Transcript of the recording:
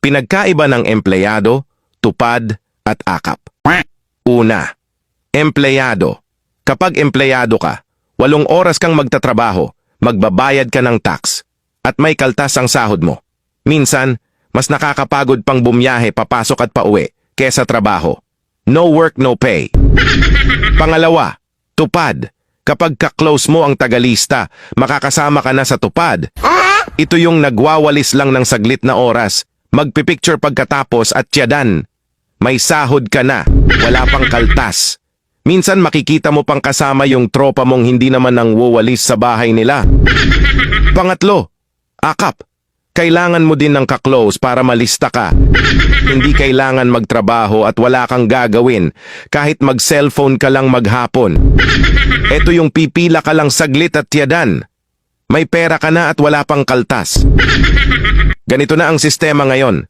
Pinagkaiba ng empleyado, tupad, at akap. Una, empleyado. Kapag empleyado ka, 8 oras kang magtatrabaho, magbabayad ka ng tax, at may kaltas ang sahod mo. Minsan, mas nakakapagod pang bumiyahe papasok at pauwi kesa trabaho. No work, no pay. Pangalawa, tupad. Kapag ka-close mo ang tagalista, makakasama ka na sa tupad. Ito yung nagwawalis lang ng saglit na oras, magpipicture pagkatapos at tiyadan. May sahod ka na, wala pang kaltas. Minsan makikita mo pang kasama yung tropa mong hindi naman nang wawalis sa bahay nila. Pangatlo, akap. Kailangan mo din ng ka-close para malista ka. Hindi kailangan magtrabaho at wala kang gagawin kahit mag-cellphone ka lang maghapon. Ito yung pipila ka lang saglit at tiyadan. May pera ka na at wala pang kaltas. Ganito na ang sistema ngayon.